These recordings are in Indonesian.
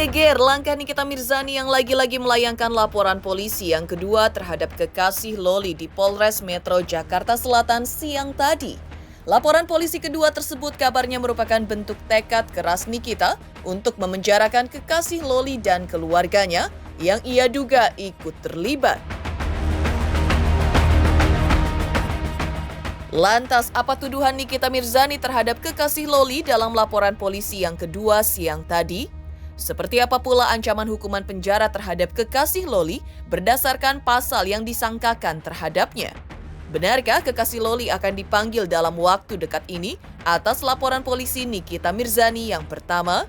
Geger langkah Nikita Mirzani yang lagi-lagi melayangkan laporan polisi yang kedua terhadap kekasih Loli di Polres Metro Jakarta Selatan siang tadi. Laporan polisi kedua tersebut kabarnya merupakan bentuk tekad keras Nikita untuk memenjarakan kekasih Loli dan keluarganya yang ia duga ikut terlibat. Lantas, apa tuduhan Nikita Mirzani terhadap kekasih Loli dalam laporan polisi yang kedua siang tadi? Seperti apa pula ancaman hukuman penjara terhadap kekasih Loli berdasarkan pasal yang disangkakan terhadapnya? Benarkah kekasih Loli akan dipanggil dalam waktu dekat ini atas laporan polisi Nikita Mirzani yang pertama?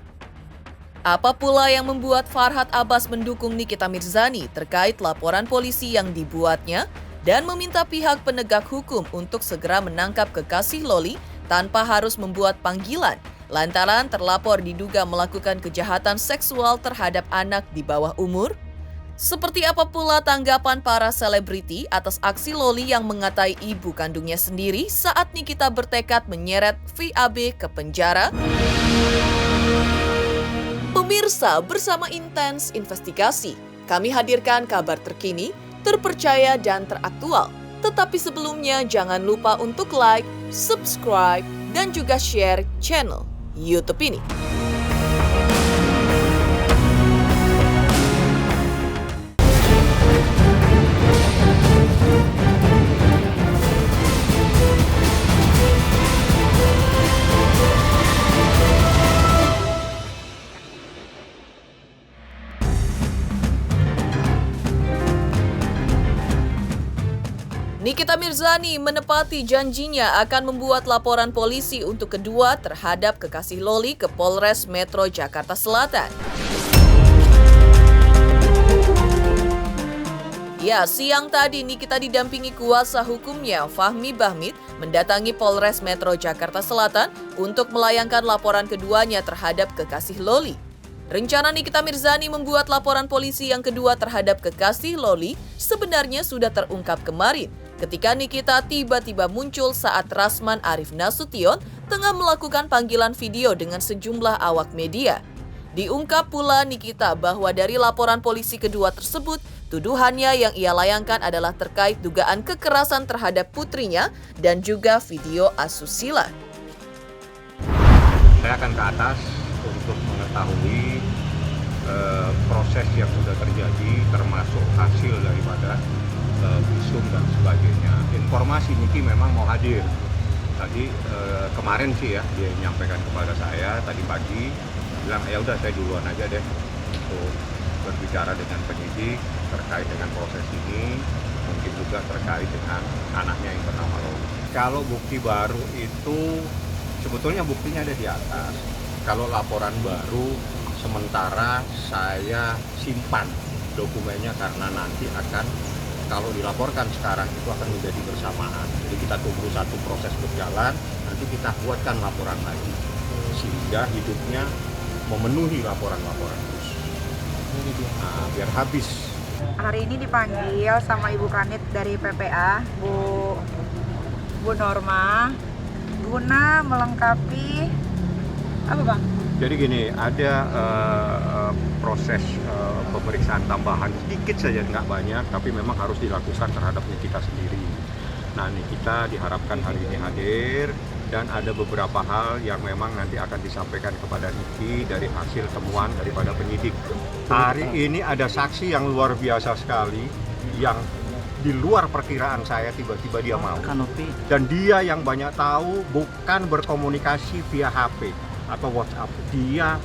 Apa pula yang membuat Farhad Abbas mendukung Nikita Mirzani terkait laporan polisi yang dibuatnya dan meminta pihak penegak hukum untuk segera menangkap kekasih Loli tanpa harus membuat panggilan lantaran terlapor diduga melakukan kejahatan seksual terhadap anak di bawah umur? Seperti apa pula tanggapan para selebriti atas aksi Loli yang mengatai ibu kandungnya sendiri saat Nikita bertekad menyeret VAB ke penjara? Pemirsa, bersama Intens Investigasi, kami hadirkan kabar terkini, terpercaya dan teraktual. Tetapi sebelumnya jangan lupa untuk like, subscribe, dan juga share channel YouTube ini. Nikita Mirzani menepati janjinya akan membuat laporan polisi untuk kedua terhadap kekasih Loli ke Polres Metro Jakarta Selatan. Ya, siang tadi Nikita didampingi kuasa hukumnya Fahmi Bahmid mendatangi Polres Metro Jakarta Selatan untuk melayangkan laporan keduanya terhadap kekasih Loli. Rencana Nikita Mirzani membuat laporan polisi yang kedua terhadap kekasih Loli sebenarnya sudah terungkap kemarin ketika Nikita tiba-tiba muncul saat Rasman Arif Nasution tengah melakukan panggilan video dengan sejumlah awak media. Diungkap pula Nikita bahwa dari laporan polisi kedua tersebut, tuduhannya yang ia layangkan adalah terkait dugaan kekerasan terhadap putrinya dan juga video asusila. Saya akan ke atas untuk mengetahui proses yang sudah terjadi, termasuk hasil daripada visum dan sebagainya. Informasi Niki memang mau hadir. Tadi kemarin sih ya dia menyampaikan kepada saya tadi pagi, bilang ya udah saya duluan aja deh untuk berbicara dengan penyidik terkait dengan proses ini, mungkin juga terkait dengan anaknya yang bernama Loli. Kalau bukti baru itu sebetulnya buktinya ada di atas. Kalau laporan baru sementara saya simpan dokumennya karena nanti akan, kalau dilaporkan sekarang itu akan menjadi bersamaan. Jadi kita tunggu satu proses berjalan, nanti kita buatkan laporan lagi. Sehingga hidupnya memenuhi laporan-laporan terus. Nah, biar habis. Hari ini dipanggil sama Ibu Kanit dari PPA, Bu Norma, guna melengkapi, apa Bang? Jadi gini, ada proses pemeriksaan tambahan sedikit saja, nggak banyak, tapi memang harus dilakukan terhadap Nikita sendiri. Nah, Nikita diharapkan hari ini hadir, dan ada beberapa hal yang memang nanti akan disampaikan kepada Niki dari hasil temuan daripada penyidik. Hari ini ada saksi yang luar biasa sekali, yang di luar perkiraan saya, tiba-tiba dia mau. Dan dia yang banyak tahu, bukan berkomunikasi via HP atau WhatsApp, dia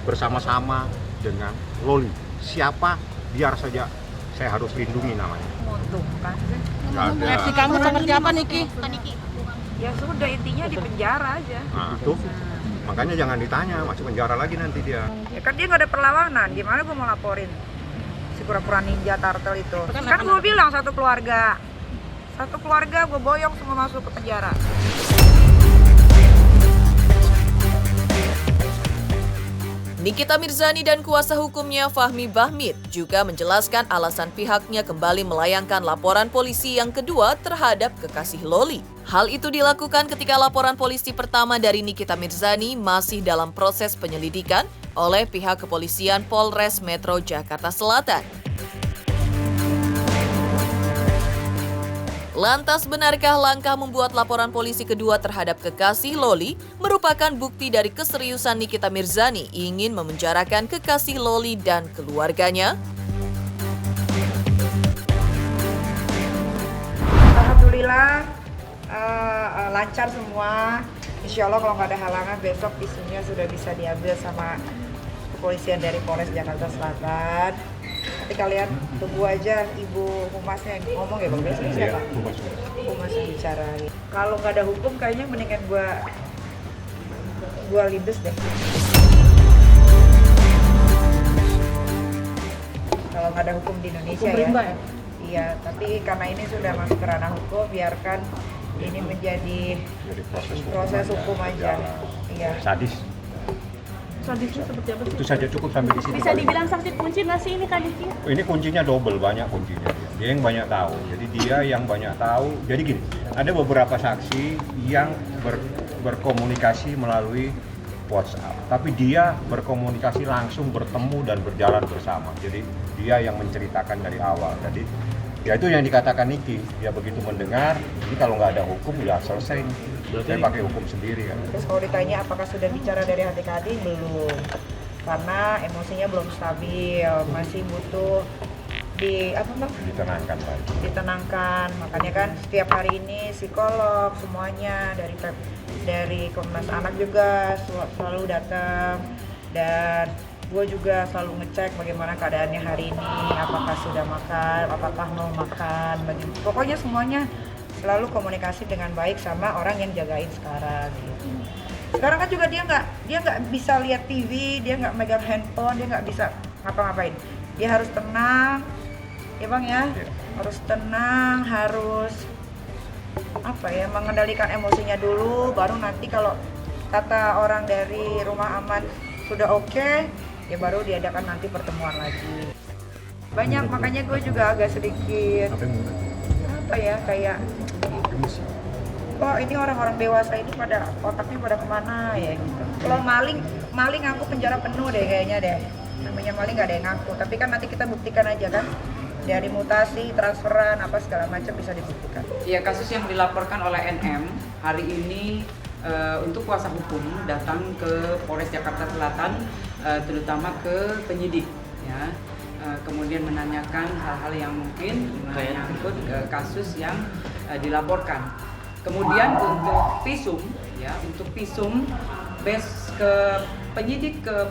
bersama-sama dengan Loli. Siapa? Biar saja saya harus lindungi namanya. Menguntungkan sih. Versi kamu seperti apa Niki? Ya sudah, intinya di penjara aja. Nah, itu makanya jangan ditanya, masuk penjara lagi nanti dia. Ya kan dia nggak ada perlawanan, gimana gue mau laporin si pura-pura ninja turtle itu? Kan gue bilang satu keluarga gue boyong semua masuk ke penjara. Nikita Mirzani dan kuasa hukumnya Fahmi Bahmid juga menjelaskan alasan pihaknya kembali melayangkan laporan polisi yang kedua terhadap kekasih Loli. Hal itu dilakukan ketika laporan polisi pertama dari Nikita Mirzani masih dalam proses penyelidikan oleh pihak kepolisian Polres Metro Jakarta Selatan. Lantas benarkah langkah membuat laporan polisi kedua terhadap kekasih Loli merupakan bukti dari keseriusan Nikita Mirzani ingin memenjarakan kekasih Loli dan keluarganya? Alhamdulillah lancar semua. Insya Allah kalau nggak ada halangan besok visumnya sudah bisa diambil sama kepolisian dari Polres Jakarta Selatan. Nanti kalian tunggu aja Ibu Humasnya yang ngomong ya Bang. Besok siapa? Humas yang bicara. Kalau nggak ada hukum kayaknya mendingan gua lindes deh. Kalau nggak ada hukum di Indonesia Hukum rimba ya? Iya, tapi karena ini sudah masuk ke ranah hukum, biarkan ini menjadi proses hukum aja. Iya. Sadis. Sadisnya seperti apa sih? Itu saja cukup sampai di situ. Bisa dibilang saksi kunci nggak sih ini Kak Diki? Ini kuncinya double, banyak kuncinya dia yang banyak tahu. Jadi dia yang banyak tahu. Jadi gini, ada beberapa saksi yang berkomunikasi melalui WhatsApp, tapi dia berkomunikasi langsung, bertemu dan berjalan bersama. Jadi dia yang menceritakan dari awal. Jadi ya itu yang dikatakan Niki, dia begitu mendengar, ini kalau nggak ada hukum ya selesai nih. Saya pakai hukum sendiri kan. Terus kalau ditanya apakah sudah bicara dari hati ke hati, belum. Karena emosinya belum stabil, masih butuh Ditenangkan lagi. ditenangkan. Makanya kan setiap hari ini psikolog semuanya dari Komnas Anak juga selalu datang, dan gue juga selalu ngecek bagaimana keadaannya hari ini, apakah sudah makan, apakah mau makan, pokoknya semuanya selalu komunikasi dengan baik sama orang yang jagain sekarang gitu. Sekarang kan juga dia nggak bisa lihat TV, dia nggak megang handphone, dia nggak bisa ngapa-ngapain. Dia harus tenang, ya Bang ya, harus tenang, harus mengendalikan emosinya dulu, baru nanti kalau kata orang dari Rumah Aman sudah oke, ya baru diadakan nanti pertemuan lagi. Banyak, makanya gue juga agak sedikit kayak kok ini orang-orang dewasa ini pada otaknya pada kemana ya gitu. Kalau maling aku penjara penuh deh kayaknya deh. Namanya maling nggak ada yang ngaku, tapi kan nanti kita buktikan aja kan, dari mutasi, transferan, apa segala macam bisa dibuktikan. Ya, kasus yang dilaporkan oleh NM hari ini untuk kuasa hukum datang ke Polres Jakarta Selatan, terutama ke penyidik, ya. Kemudian menanyakan hal-hal yang mungkin menyangkut kasus yang dilaporkan. Kemudian untuk visum, ya, untuk visum ke penyidik ke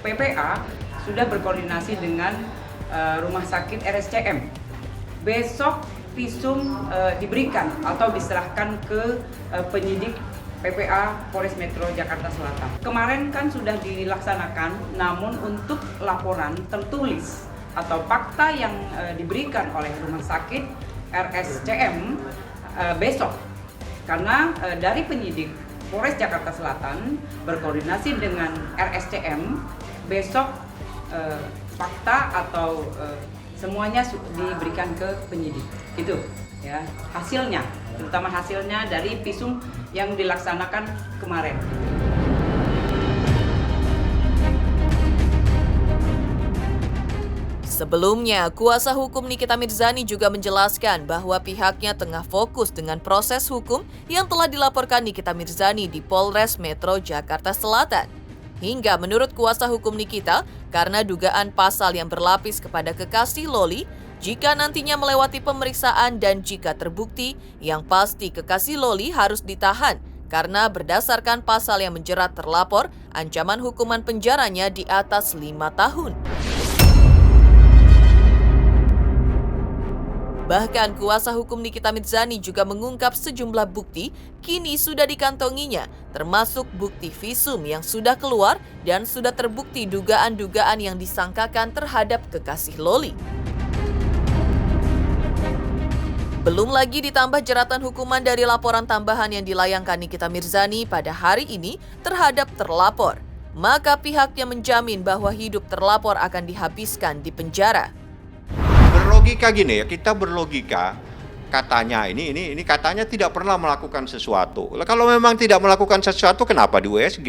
PPA sudah berkoordinasi dengan Rumah Sakit RSCM. Besok visum diberikan atau diserahkan ke penyidik PPA Polres Metro Jakarta Selatan. Kemarin kan sudah dilaksanakan, namun untuk laporan tertulis atau fakta yang diberikan oleh Rumah Sakit RSCM besok. Karena dari penyidik Polres Jakarta Selatan berkoordinasi dengan RSCM, besok fakta atau semuanya diberikan ke penyidik. Itu ya hasilnya, terutama hasilnya dari visum yang dilaksanakan kemarin. Sebelumnya, kuasa hukum Nikita Mirzani juga menjelaskan bahwa pihaknya tengah fokus dengan proses hukum yang telah dilaporkan Nikita Mirzani di Polres Metro Jakarta Selatan. Hingga menurut kuasa hukum Nikita, karena dugaan pasal yang berlapis kepada kekasih Loli, jika nantinya melewati pemeriksaan dan jika terbukti, yang pasti kekasih Loli harus ditahan karena berdasarkan pasal yang menjerat terlapor, ancaman hukuman penjaranya di atas 5 tahun. Bahkan kuasa hukum Nikita Mirzani juga mengungkap sejumlah bukti kini sudah dikantonginya, termasuk bukti visum yang sudah keluar dan sudah terbukti dugaan-dugaan yang disangkakan terhadap kekasih Loli. Belum lagi ditambah jeratan hukuman dari laporan tambahan yang dilayangkan Nikita Mirzani pada hari ini terhadap terlapor. Maka pihaknya menjamin bahwa hidup terlapor akan dihabiskan di penjara. Berlogika gini ya, kita berlogika katanya ini katanya tidak pernah melakukan sesuatu. Kalau memang tidak melakukan sesuatu, kenapa di USG?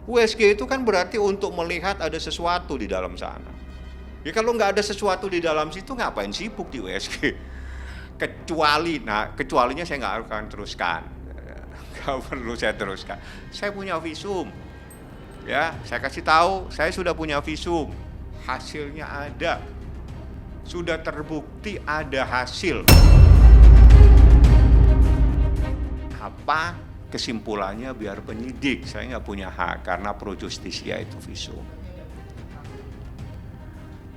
USG itu kan berarti untuk melihat ada sesuatu di dalam sana. Ya kalau nggak ada sesuatu di dalam situ ngapain sibuk di USG? Kecualinya saya nggak akan teruskan. Nggak perlu saya teruskan. Saya punya visum. Ya, saya kasih tahu, saya sudah punya visum. Hasilnya ada. Sudah terbukti ada hasil. Apa kesimpulannya biar penyidik, saya nggak punya hak karena pro justisia itu visum.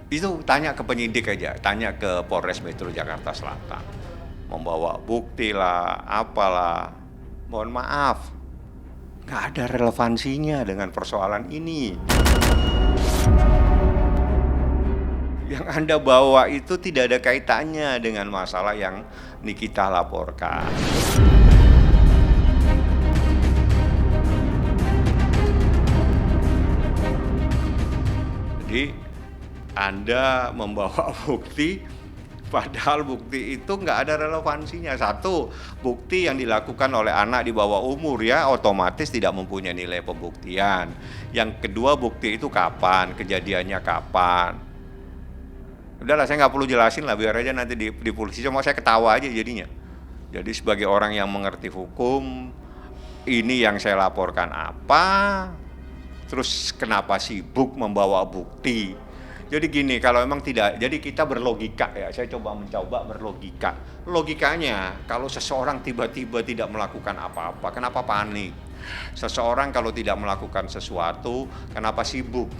Itu tanya ke penyidik aja, tanya ke Polres Metro Jakarta Selatan. Membawa bukti lah, apalah. Mohon maaf, nggak ada relevansinya dengan persoalan ini. Yang Anda bawa itu tidak ada kaitannya dengan masalah yang Nikita laporkan. Jadi Anda membawa bukti, padahal bukti itu nggak ada relevansinya. Satu, bukti yang dilakukan oleh anak di bawah umur ya otomatis tidak mempunyai nilai pembuktian. Yang kedua, bukti itu kapan, kejadiannya kapan. Udahlah, saya nggak perlu jelasin lah, biar aja nanti di polisi, cuma saya ketawa aja jadinya. Jadi sebagai orang yang mengerti hukum, ini yang saya laporkan apa, terus kenapa sibuk membawa bukti. Jadi gini, kalau memang tidak, jadi kita berlogika ya, saya mencoba berlogika. Logikanya, kalau seseorang tiba-tiba tidak melakukan apa-apa, kenapa panik? Seseorang kalau tidak melakukan sesuatu, kenapa sibuk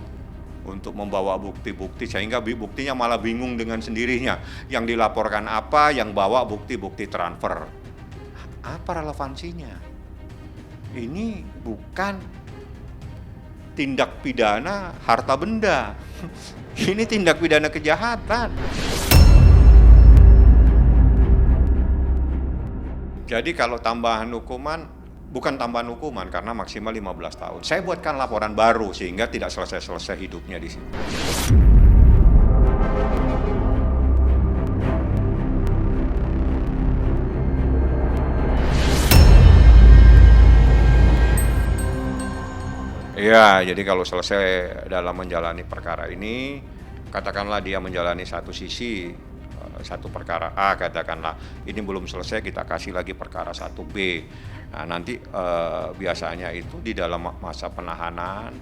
untuk membawa bukti-bukti, sehingga buktinya malah bingung dengan sendirinya. Yang dilaporkan apa, yang bawa bukti-bukti transfer. Apa relevansinya? Ini bukan tindak pidana harta benda. Ini tindak pidana kejahatan. Jadi kalau tambahan hukuman, bukan tambahan hukuman karena maksimal 15 tahun. Saya buatkan laporan baru sehingga tidak selesai-selesai hidupnya di sini. Ya, jadi kalau selesai dalam menjalani perkara ini, katakanlah dia menjalani satu sisi, satu perkara A, katakanlah ini belum selesai, kita kasih lagi perkara 1B. Nah, nanti biasanya itu di dalam masa penahanan,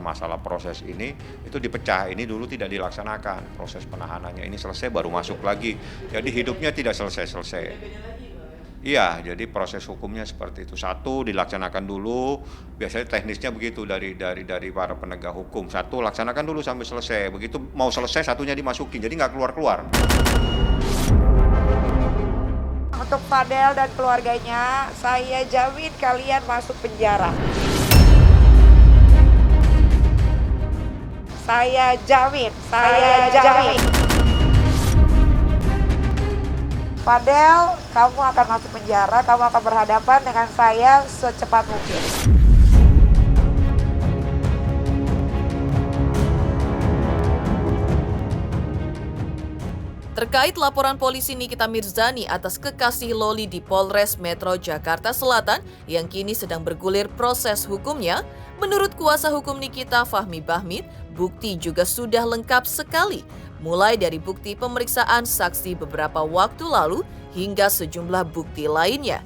masalah proses ini itu dipecah. Ini dulu tidak dilaksanakan, proses penahanannya ini selesai baru masuk lagi. Jadi hidupnya tidak selesai-selesai. Iya, jadi proses hukumnya seperti itu. Satu dilaksanakan dulu, biasanya teknisnya begitu dari para penegak hukum. Satu laksanakan dulu sampai selesai. Begitu mau selesai satunya dimasukin, jadi nggak keluar-keluar. Untuk Fadel dan keluarganya, saya jamin kalian masuk penjara. Saya jamin. Fadel, kamu akan masuk penjara, kamu akan berhadapan dengan saya secepat mungkin. Terkait laporan polisi Nikita Mirzani atas kekasih Loli di Polres Metro Jakarta Selatan yang kini sedang bergulir proses hukumnya, menurut kuasa hukum Nikita, Fahmi Bahmid, bukti juga sudah lengkap sekali. Mulai dari bukti pemeriksaan saksi beberapa waktu lalu hingga sejumlah bukti lainnya.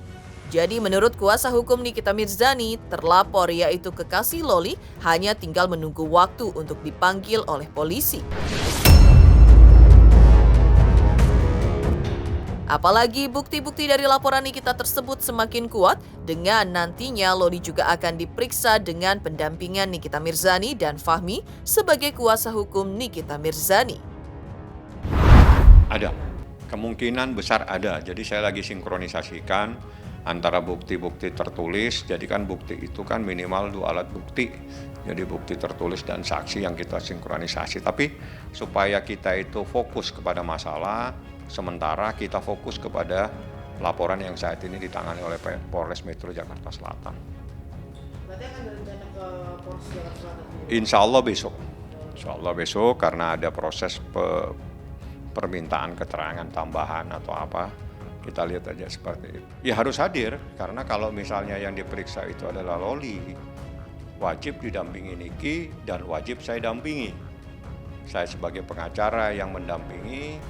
Jadi menurut kuasa hukum Nikita Mirzani, terlapor yaitu kekasih Loli hanya tinggal menunggu waktu untuk dipanggil oleh polisi. Apalagi bukti-bukti dari laporan Nikita tersebut semakin kuat dengan nantinya Loli juga akan diperiksa dengan pendampingan Nikita Mirzani dan Fahmi sebagai kuasa hukum Nikita Mirzani. Ada, kemungkinan besar ada. Jadi saya lagi sinkronisasikan antara bukti-bukti tertulis, jadi kan bukti itu kan minimal 2 alat bukti. Jadi bukti tertulis dan saksi yang kita sinkronisasi. Tapi supaya kita itu fokus kepada masalah, sementara kita fokus kepada laporan yang saat ini ditangani oleh Polres Metro Jakarta Selatan. Berarti akan berencana ke Polres Jakarta Selatan? Insya Allah besok karena ada proses permintaan keterangan tambahan atau apa. Kita lihat aja seperti itu. Ya harus hadir, karena kalau misalnya yang diperiksa itu adalah Loli, wajib didampingi Niki dan wajib saya dampingi. Saya sebagai pengacara yang mendampingi,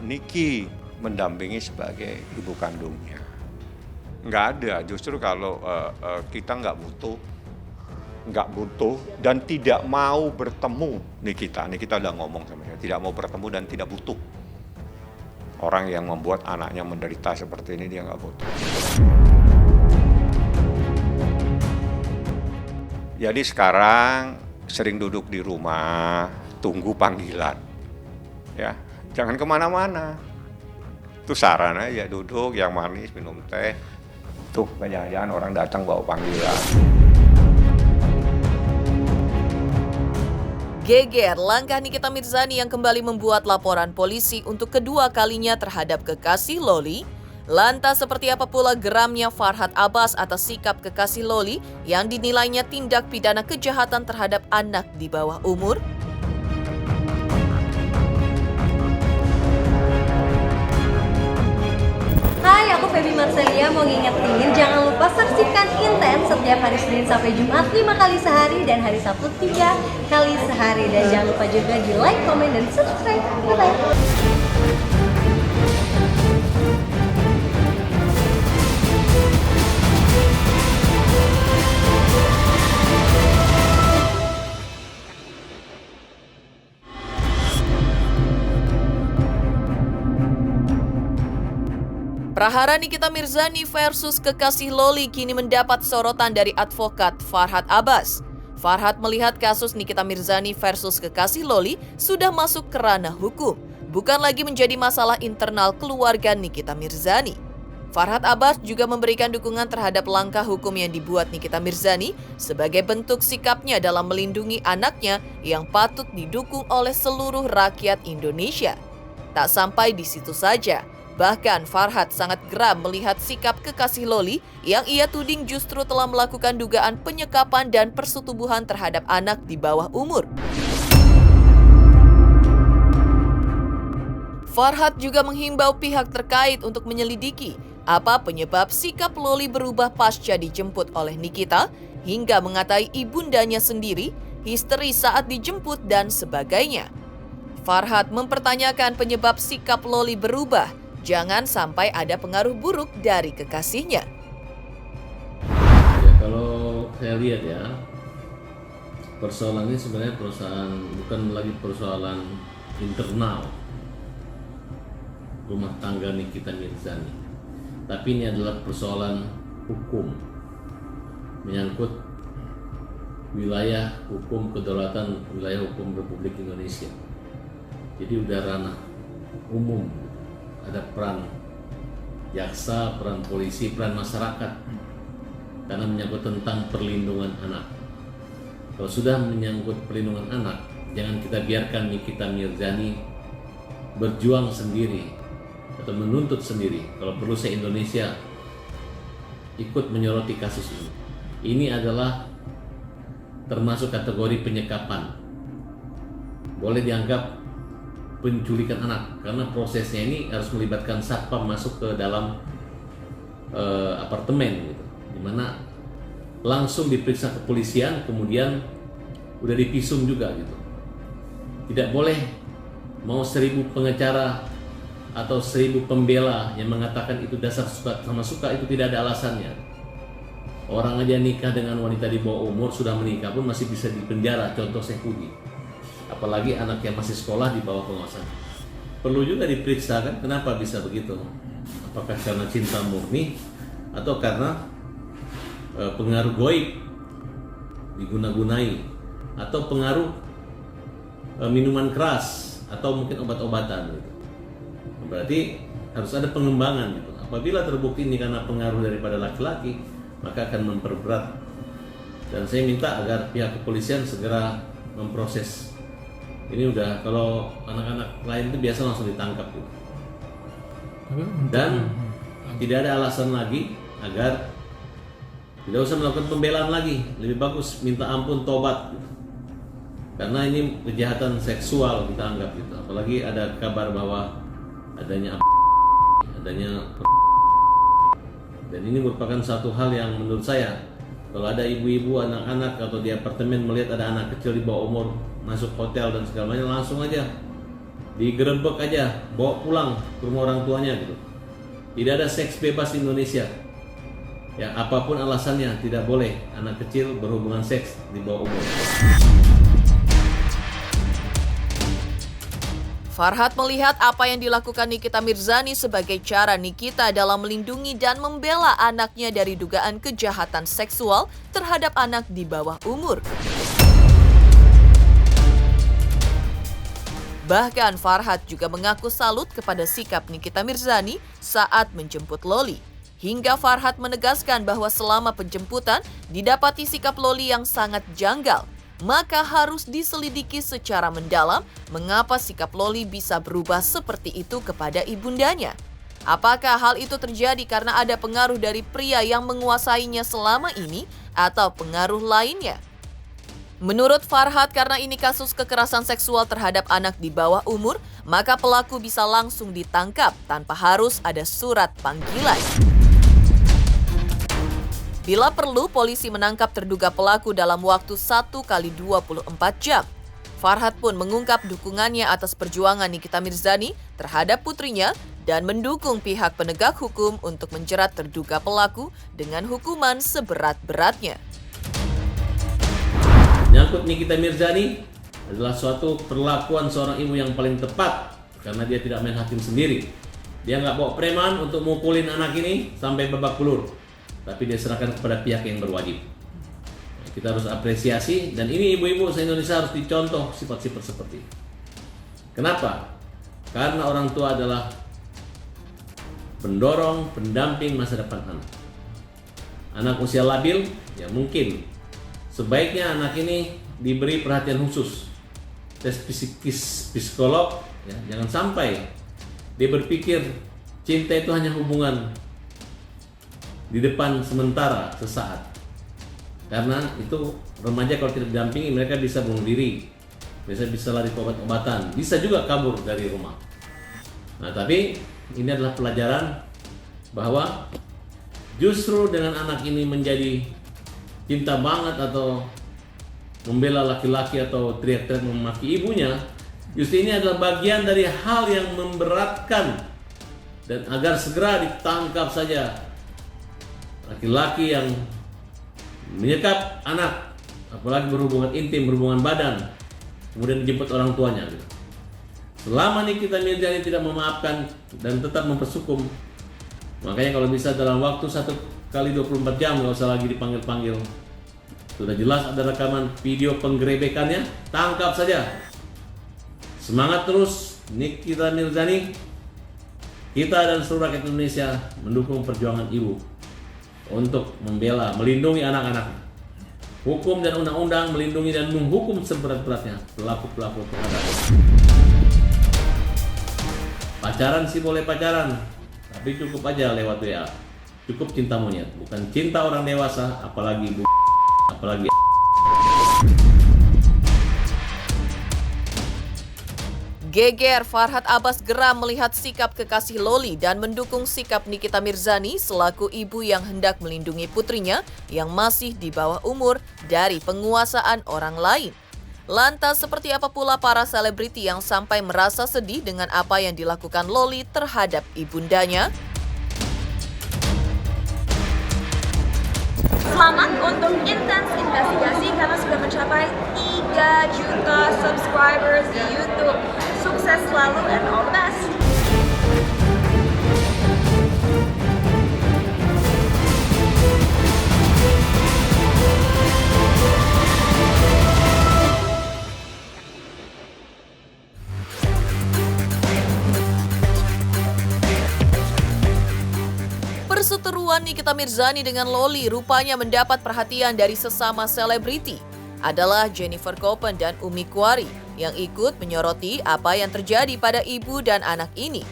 Niki mendampingi sebagai ibu kandungnya. Nggak ada, justru kalau kita nggak butuh dan tidak mau bertemu Nikita udah ngomong sama saya, tidak mau bertemu dan tidak butuh. Orang yang membuat anaknya menderita seperti ini dia nggak butuh. Jadi sekarang sering duduk di rumah, tunggu panggilan. Ya, jangan kemana-mana. Itu saran aja, duduk yang manis, minum teh. Tuh, jangan-jangan orang datang bawa panggilan. Geger langkah Nikita Mirzani yang kembali membuat laporan polisi untuk kedua kalinya terhadap kekasih Loli. Lantas seperti apa pula geramnya Farhad Abbas atas sikap kekasih Loli yang dinilainya tindak pidana kejahatan terhadap anak di bawah umur? Hai, aku Feby Marcelia mau ngingetin jangan lupa saksikan Intens setiap hari Senin sampai Jumat 5 kali sehari dan hari Sabtu 3 kali sehari. Dan jangan lupa juga di like, komen, dan subscribe. Bye-bye. Prahara Nikita Mirzani versus kekasih Loli kini mendapat sorotan dari advokat Farhad Abbas. Farhad melihat kasus Nikita Mirzani versus kekasih Loli sudah masuk ke ranah hukum, bukan lagi menjadi masalah internal keluarga Nikita Mirzani. Farhad Abbas juga memberikan dukungan terhadap langkah hukum yang dibuat Nikita Mirzani sebagai bentuk sikapnya dalam melindungi anaknya yang patut didukung oleh seluruh rakyat Indonesia. Tak sampai di situ saja. Bahkan Farhad sangat geram melihat sikap kekasih Loli yang ia tuding justru telah melakukan dugaan penyekapan dan persetubuhan terhadap anak di bawah umur. Farhad juga menghimbau pihak terkait untuk menyelidiki apa penyebab sikap Loli berubah pasca dijemput oleh Nikita hingga mengatai ibundanya sendiri, histeris saat dijemput dan sebagainya. Farhad mempertanyakan penyebab sikap Loli berubah. Jangan sampai ada pengaruh buruk dari kekasihnya. Ya, kalau saya lihat ya, persoalan ini sebenarnya bukan lagi persoalan internal rumah tangga Nikita Mirzani, tapi ini adalah persoalan hukum menyangkut wilayah hukum kedaulatan wilayah hukum Republik Indonesia. Jadi udah ranah umum. Ada peran jaksa, peran polisi, peran masyarakat karena menyangkut tentang perlindungan anak. Kalau sudah menyangkut perlindungan anak, jangan kita biarkan Nikita Mirzani berjuang sendiri atau menuntut sendiri. Kalau perlu se-Indonesia ikut menyoroti kasus ini. Ini adalah termasuk kategori penyekapan. Boleh dianggap penculikan anak karena prosesnya ini harus melibatkan satpam masuk ke dalam apartemen gitu, dimana langsung diperiksa kepolisian kemudian udah dipisum juga gitu. Tidak boleh mau 1000 pengacara atau 1000 pembela yang mengatakan itu dasar suka sama suka, itu tidak ada alasannya. Orang aja nikah dengan wanita di bawah umur, sudah menikah pun masih bisa dipenjara, contoh Sehudi. Apalagi anak yang masih sekolah di bawah pengawasan. Perlu juga diperiksa kan kenapa bisa begitu. Apakah karena cinta murni atau karena pengaruh goib diguna-gunai atau pengaruh minuman keras atau mungkin obat-obatan gitu. Berarti harus ada pengembangan gitu. Apabila terbukti ini karena pengaruh daripada laki-laki, maka akan memperberat. Dan saya minta agar pihak kepolisian segera memproses. Ini udah, kalau anak-anak lain itu biasa langsung ditangkap gitu. Dan tidak ada alasan lagi agar tidak usah melakukan pembelaan lagi. Lebih bagus minta ampun, tobat gitu. Karena ini kejahatan seksual kita anggap gitu. Apalagi ada kabar bahwa adanya adanya. Dan ini merupakan satu hal yang menurut saya, kalau ada ibu-ibu, anak-anak atau di apartemen melihat ada anak kecil di bawah umur masuk hotel dan segala macam, langsung aja digerebek aja, bawa pulang ke rumah orang tuanya gitu. Tidak ada seks bebas di Indonesia. Ya, apapun alasannya tidak boleh anak kecil berhubungan seks di bawah umur. Farhad melihat apa yang dilakukan Nikita Mirzani sebagai cara Nikita dalam melindungi dan membela anaknya dari dugaan kejahatan seksual terhadap anak di bawah umur. Bahkan Farhad juga mengaku salut kepada sikap Nikita Mirzani saat menjemput Loli. Hingga Farhad menegaskan bahwa selama penjemputan didapati sikap Loli yang sangat janggal, maka harus diselidiki secara mendalam mengapa sikap Loli bisa berubah seperti itu kepada ibundanya. Apakah hal itu terjadi karena ada pengaruh dari pria yang menguasainya selama ini atau pengaruh lainnya? Menurut Farhad, karena ini kasus kekerasan seksual terhadap anak di bawah umur, maka pelaku bisa langsung ditangkap tanpa harus ada surat panggilan. Bila perlu, polisi menangkap terduga pelaku dalam waktu 1 kali 24 jam. Farhad pun mengungkap dukungannya atas perjuangan Nikita Mirzani terhadap putrinya dan mendukung pihak penegak hukum untuk menjerat terduga pelaku dengan hukuman seberat-beratnya. Menyangkut Nikita Mirzani adalah suatu perlakuan seorang ibu yang paling tepat karena dia tidak main hakim sendiri. Dia nggak bawa preman untuk mukulin anak ini sampai babak belur, tapi dia serahkan kepada pihak yang berwajib. Kita harus apresiasi, dan ini ibu-ibu se-Indonesia harus dicontoh sifat-sifat seperti ini. Kenapa? Karena orang tua adalah pendorong, pendamping masa depan anak. Anak usia labil, ya mungkin sebaiknya anak ini diberi perhatian khusus. Tes psikolog, ya, jangan sampai dia berpikir cinta itu hanya hubungan di depan sementara sesaat. Karena itu remaja kalau tidak didampingi mereka bisa bunuh diri, bisa lari ke obat-obatan, bisa juga kabur dari rumah. Nah, tapi ini adalah pelajaran bahwa justru dengan anak ini menjadi cinta banget atau membela laki-laki atau teriak-teriak memaki ibunya, justru ini adalah bagian dari hal yang memberatkan, dan agar segera ditangkap saja laki-laki yang menyekap anak, apalagi berhubungan intim, berhubungan badan, kemudian dijemput orang tuanya. Selama Nikita Mirzani tidak memaafkan dan tetap mempersukum, makanya kalau bisa dalam waktu 1 kali 24 jam, nggak usah lagi dipanggil-panggil. Sudah jelas ada rekaman video penggerebekannya, tangkap saja. Semangat terus Nikita Mirzani. Kita dan seluruh rakyat Indonesia mendukung perjuangan ibu untuk membela, melindungi anak-anak. Hukum dan undang-undang melindungi dan menghukum seberat-beratnya pelaku-pelaku terhadap. Pacaran sih boleh pacaran, tapi cukup aja lewat WA. Cukup cinta monyet, bukan cinta orang dewasa, apalagi apalagi. Geger, Farhad Abbas geram melihat sikap kekasih Loli dan mendukung sikap Nikita Mirzani selaku ibu yang hendak melindungi putrinya yang masih di bawah umur dari penguasaan orang lain. Lantas seperti apa pula para selebriti yang sampai merasa sedih dengan apa yang dilakukan Loli terhadap ibundanya? Selamat untuk Intens Investigasi karena sudah mencapai 3 juta subscribers di YouTube. Sukses selalu and all the best. Perseteruan Nikita Mirzani dengan Loli rupanya mendapat perhatian dari sesama selebriti. Adalah Jennifer Koppen dan Umi Kwari yang ikut menyoroti apa yang terjadi pada ibu dan anak ini.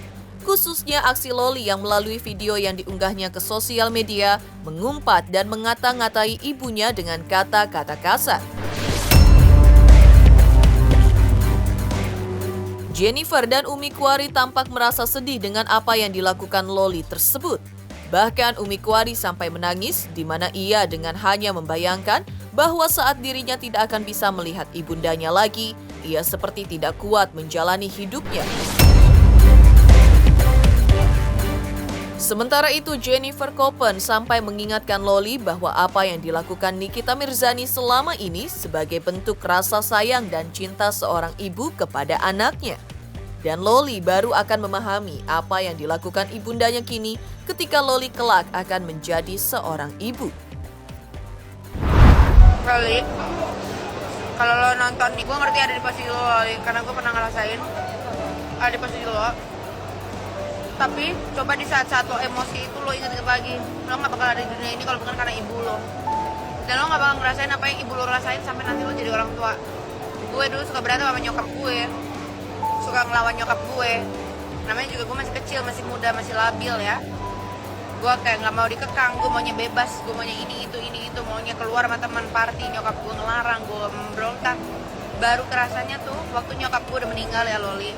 Khususnya aksi Loli yang melalui video yang diunggahnya ke sosial media mengumpat dan mengata-ngatai ibunya dengan kata-kata kasar. Jennifer dan Umi Kwari tampak merasa sedih dengan apa yang dilakukan Loli tersebut. Bahkan Umi Kwari sampai menangis, di mana ia dengan hanya membayangkan bahwa saat dirinya tidak akan bisa melihat ibundanya lagi, ia seperti tidak kuat menjalani hidupnya. Sementara itu, Jennifer Koppen sampai mengingatkan Loli bahwa apa yang dilakukan Nikita Mirzani selama ini sebagai bentuk rasa sayang dan cinta seorang ibu kepada anaknya. Dan Loli baru akan memahami apa yang dilakukan ibundanya kini ketika Loli kelak akan menjadi seorang ibu. Loli, kalau lo nonton nih, gue ngerti ada di posisi lo, Loli, karena gue pernah ngerasain ada di posisi lo. Tapi coba di saat-saat lo emosi itu lo ingat lagi, lo gak bakal ada di dunia ini kalau bukan karena ibu lo. Dan lo gak bakal ngerasain apa yang ibu lo rasain sampai nanti lo jadi orang tua. Gue dulu suka berantem sama nyokap gue, suka ngelawan nyokap gue. Namanya juga gue masih kecil, masih muda, masih labil ya. Gue kayak gak mau dikekang, gue maunya bebas, gue maunya ini itu, maunya keluar sama teman party, nyokap gue ngelarang, gue memberontak. Baru kerasanya tuh waktu nyokap gue udah meninggal ya Loli.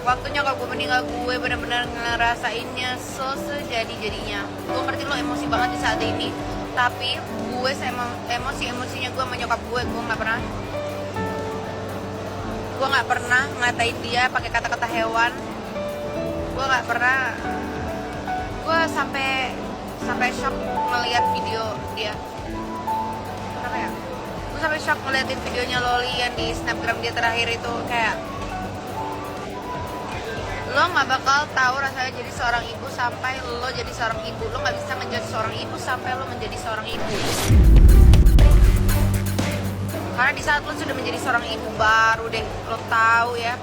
Waktu nyokap gue meninggal, gue benar-benar ngerasainnya sejadi-jadinya. Gue ngerti lo emosi banget di saat ini, tapi gue emosinya gue sama nyokap gue nggak pernah ngatain dia pakai kata-kata hewan. Gue nggak pernah. Gue sampai shock ngeliat video dia. Kenapa ya? Gue sampai shock ngeliatin videonya Loli yang di Snapgram dia terakhir itu. Kayak lo nggak bakal tahu rasanya jadi seorang ibu sampai lo jadi seorang ibu. Lo nggak bisa menjadi seorang ibu sampai lo menjadi seorang ibu. Karena di saat lo sudah menjadi seorang ibu baru deh lo tahu ya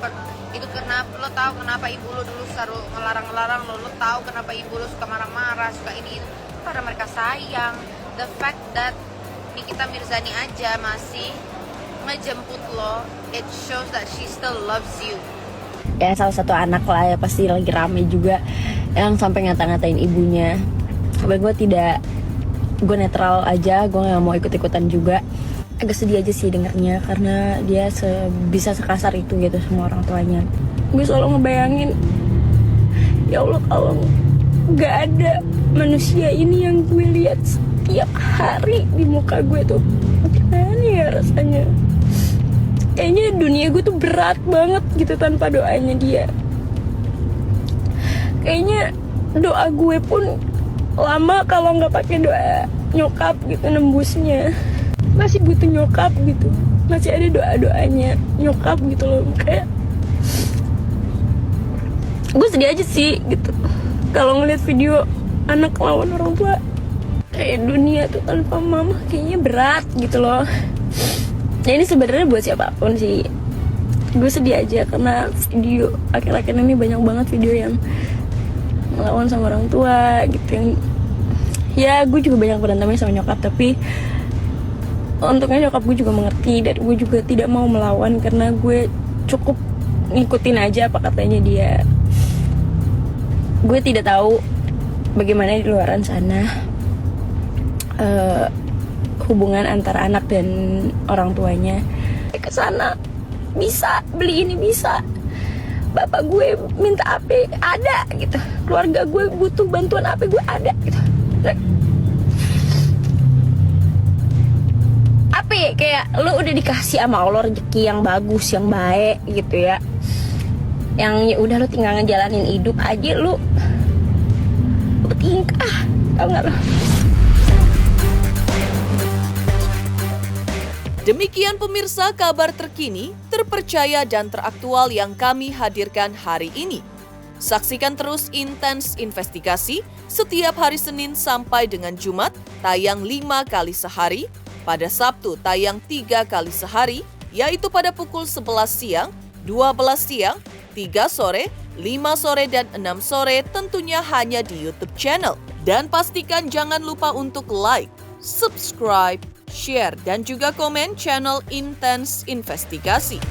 itu kenapa, lo tahu kenapa ibu lo dulu selalu ngelarang lo tahu kenapa ibu lo suka marah-marah, suka ini itu, karena mereka sayang. The fact that Nikita Mirzani aja masih ngejemput lo, it shows that she still loves you. Ya salah satu anak lah ya, pasti lagi rame juga yang sampai ngata-ngatain ibunya. Tapi gue netral aja, gue nggak mau ikut-ikutan juga. Agak sedih aja sih dengernya karena dia bisa sekasar itu gitu sama orang tuanya. Gue selalu ngebayangin, ya Allah kalau nggak ada manusia ini yang gue lihat setiap hari di muka gue tuh, gimana ya rasanya? Kayaknya dunia gue tuh berat banget gitu tanpa doanya dia. Kayaknya doa gue pun lama kalau nggak pakai doa nyokap gitu nembusnya. Masih butuh nyokap gitu, masih ada doa-doanya nyokap gitu loh. Kayak gue sedih aja sih gitu kalau ngeliat video anak lawan orang tua. Kayak dunia tuh tanpa mama kayaknya berat gitu loh. Nah ini sebenarnya buat siapapun sih, gue sedih aja karena video akhir-akhir ini banyak banget video yang melawan sama orang tua gitu. Yang ya gue juga banyak berantemnya sama nyokap, tapi untungnya nyokap gue juga mengerti dan gue juga tidak mau melawan karena gue cukup ngikutin aja apa katanya dia. Gue tidak tahu bagaimana di luaran sana hubungan antara anak dan orang tuanya. Ke sana bisa beli ini, bisa bapak gue minta apa ada gitu, keluarga gue butuh bantuan apa gue ada gitu. Apa kayak lo udah dikasih sama Allah rezeki yang bagus, yang baik gitu ya, yang ya udah lo tinggal ngejalanin hidup aja, lo bertingkah, tau nggak lo? Demikian pemirsa kabar terkini, terpercaya dan teraktual yang kami hadirkan hari ini. Saksikan terus Intens Investigasi setiap hari Senin sampai dengan Jumat, tayang 5 kali sehari. Pada Sabtu tayang 3 kali sehari, yaitu pada pukul 11 siang, 12 siang, 3 sore, 5 sore, dan 6 sore tentunya hanya di YouTube channel. Dan pastikan jangan lupa untuk like, subscribe, share, dan juga komen channel Intens Investigasi.